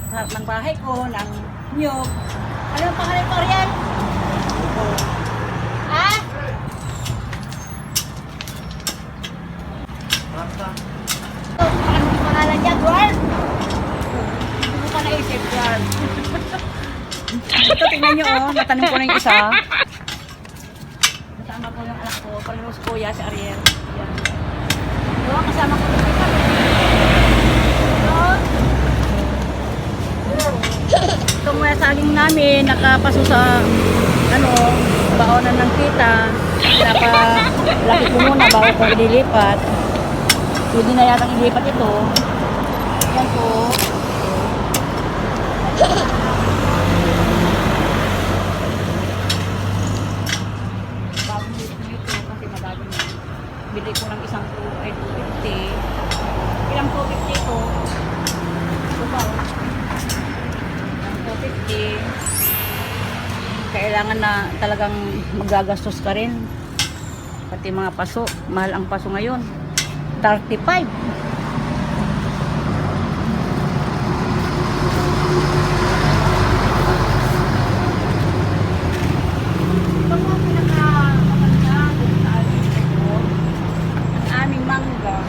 sa harap ng bahay ko, ng niyog. Ano yung pangalan ko, Ariel? Ha? Ano yung pangalan niya, Dwarf? Hindi ko pa naisip, Dwarf. Ito, tingnan niyo, oh. Natanim ko na yung isa. Kasama ko yung anak ko, parehos kuya, si Ariel. Yan. Ito, kasama ko yung isa. Itong mga saging namin nakapaso sa baonan ng tita. Laki ko muna bago ko ililipat. Pwede na yatang ilipat ito. Yan po. Bagong ito kasi madaging bili ko ng isang 250. Ilang 250 ito? Ito ba? 250. Kailangan na talagang magagastos ka rin. Pati mga paso. Mahal ang paso ngayon. 35. Ito po ang pinakamaganda dito sa ating ito. Ang aming mangga.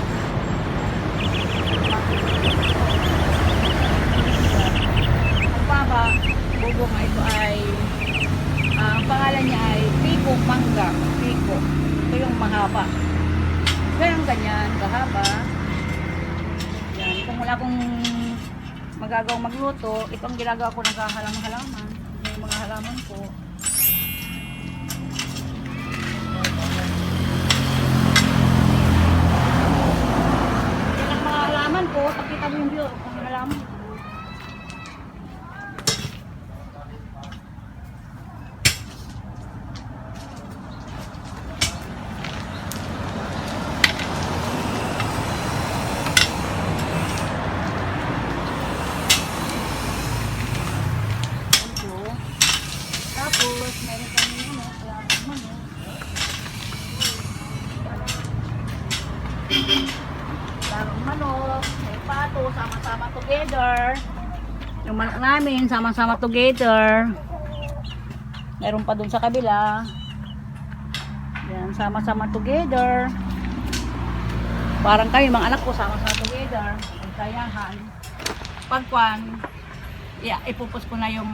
Bubong ito ay ang pangalan niya ay Pico Mangga. Pico. Ito yung mahaba. Ganyan ganyan, kahaba. Yan. Kung wala akong magagawang magluto, ito ang ginagawa ko ng halaman. Ito yung mga halaman ko. Yan ang mga halaman ko. Pakita mo yung view kung halaman ko. Tapos, meron kami manok. Larong manok, may pato, sama-sama together. Yung manok namin, sama-sama together. Meron pa dun sa kabila. Yan, sama-sama together. Parang kami, mga anak ko, sama-sama together. Ang kayahan. Pagkwan, ipupos ko na yung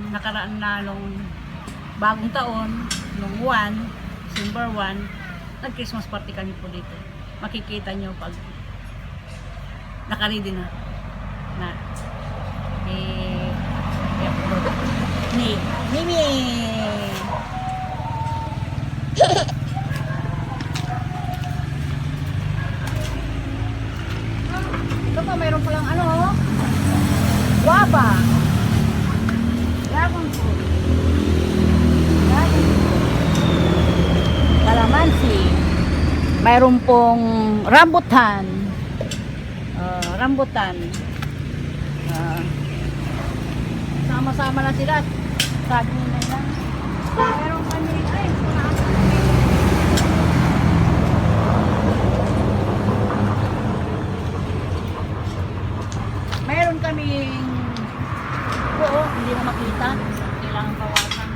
nakaraan na nung bagong taon, nung December 1, nag-Christmas party kami po dito. Makikita nyo pag nakaready na. Ni Mimi! Ito pa, mayroon palang guava. Dragon fruit. Kalamansi. Mayroon pong rambutan. Sama-sama na sila. Sabi nila lang. Mayroon kami. Mayroon kaming hindi na makita. Kailangan kawasan.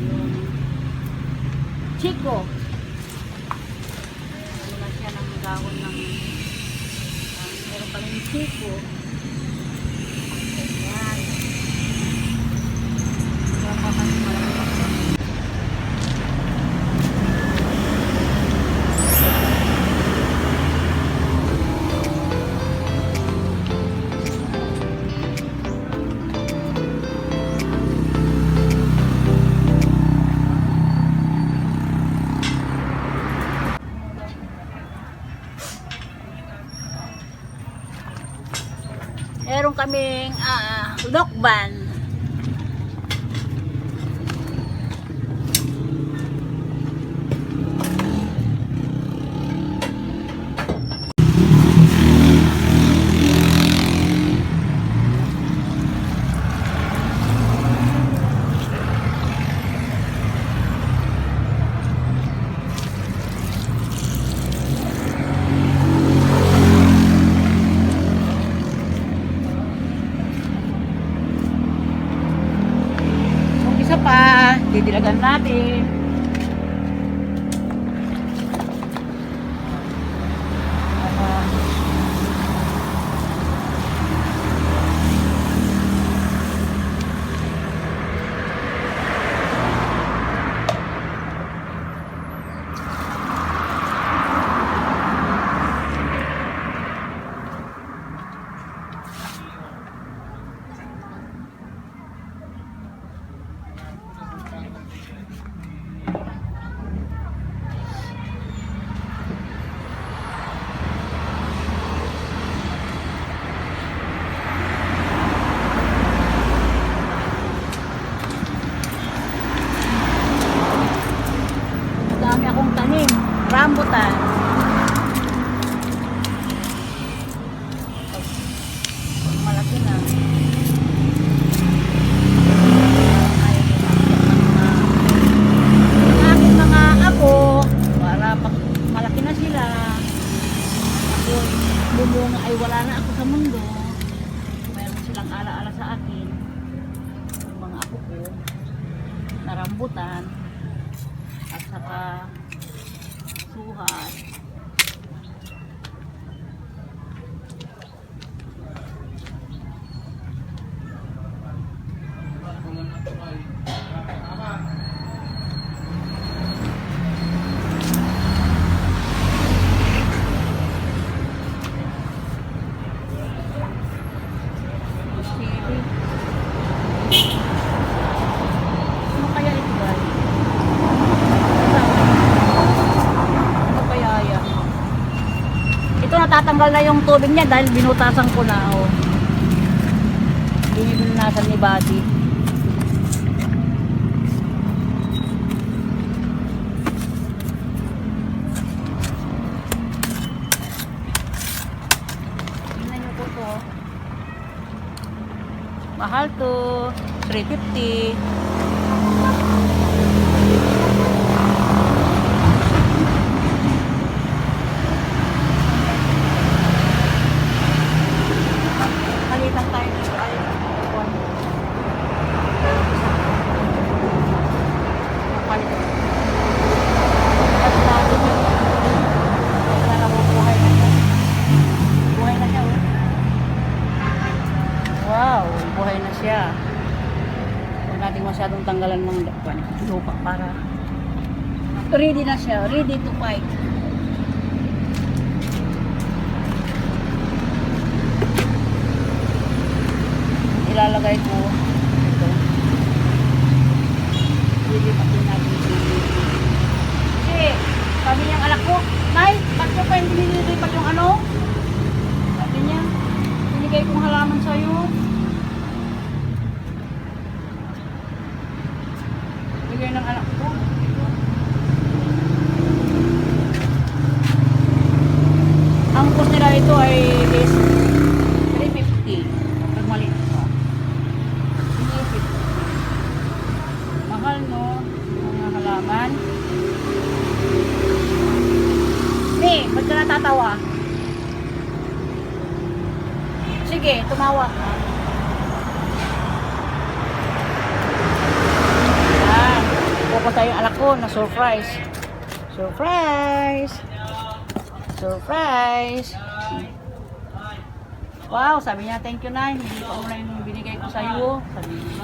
Yung Chico. Wala siya ng dahon ng meron pa rin Chico. Ayan. Meron kaming lokban. pa. Didilagan natin. Dami akong tanim. Rambutan. Malaki na. Ang aking mga apo, para pag malaki na sila, ako bumunga ay wala na ako sa mundo. Mayroon silang alaala sa akin. Yung mga apo ko, na rambutan, at saka suhat. Ano kaya ito, guys? Ano kaya yan? Ito natatanggal na yung tubig niya dahil binutasan ko na. Oh. Binibinunasan ni Buddy. Tingnan niyo po to. Mahal to. 350. Palitan tayo dito. Ay, one. Palitan. Palitan natin yun. Sana buhay na siya. Buhay na siya. Oh. Wow, buhay na siya. Huwag natin masyadong tanggalan ng lupa para ready na siya. Ready to fight. Ilalagay ko ito. Lilipatin natin ito. Kasi sabi niyang anak ko, Nay, ba't ko pa hindi nililipat yung ano? Sabi niya, binigay kong halaman sa'yo. Bigay ng anak ko. Ang cost nila ito ay is 350. Pag maliit pa. 350. Mahal, no? Mga halaman. Ni, ba't ka natatawa? Sige, tumawa ka. Yan. Pupunta yung anak ko na surprise. Surprise! Surprise! Wow, sabi niya, thank you, Nay. Hindi ko na yung binigay ko sa iyo. Sabi niya.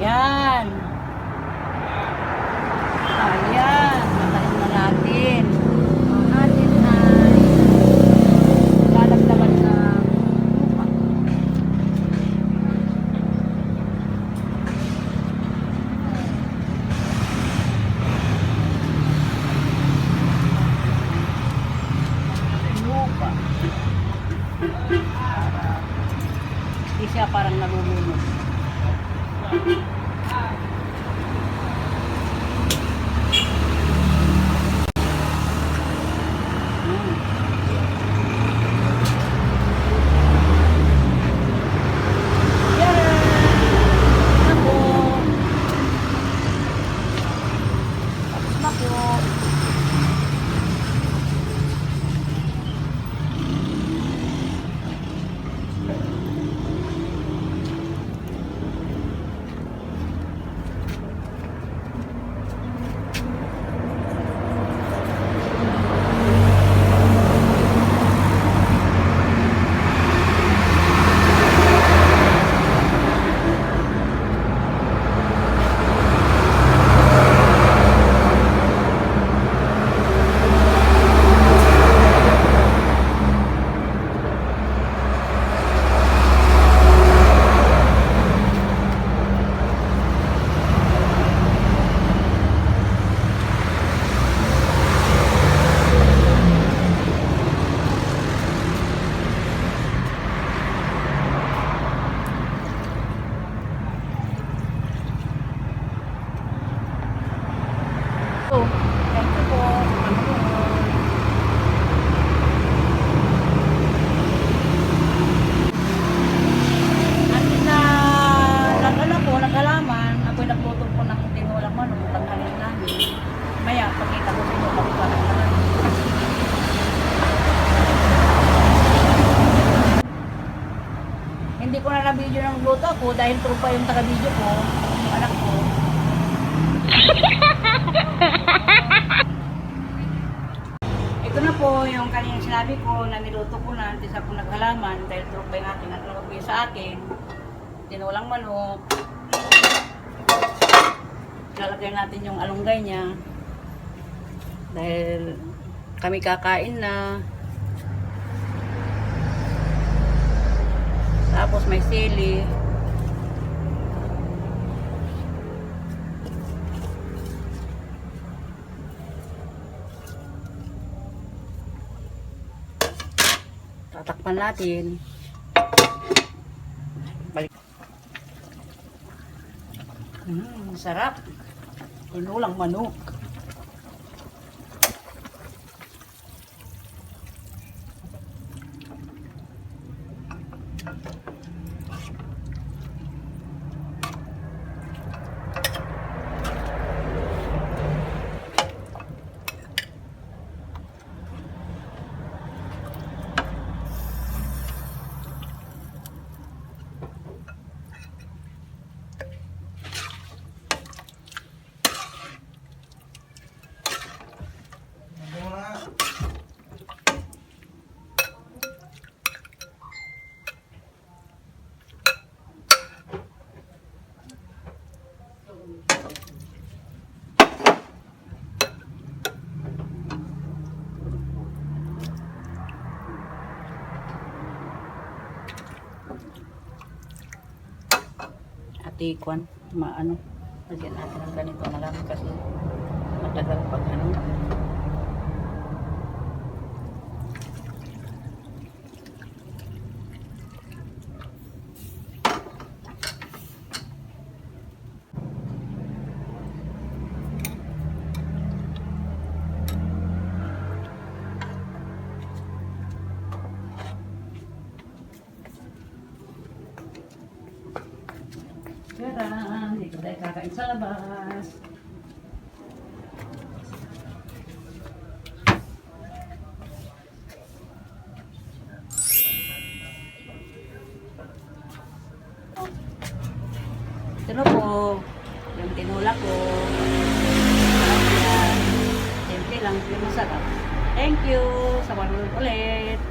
Ayan. Ayan. Matayin na natin. Atin ay lalaglaban na lupa. naka-video ng luto ko dahil trupa yung taga-video ko, yung anak ko. Ito na po yung kanina sinabi ko na niluto ko na antes ako naghalaman dahil trupa yung aking at nagpapagay sa akin. Tinulang manok. Lalagyan natin yung alunggay niya dahil kami kakain na. Tapos may sili. Tatakpan natin. Balik. Sarap. Tinulang manok. Tikwan, maano, lagyan natin ng ganito na lang kasi matagal pag ano. Kaya, hindi ko tayo kakain sa labas. Ito na po, yung tinula ko. Simple lang, yung masarap. Thank you! Sa panunod ulit!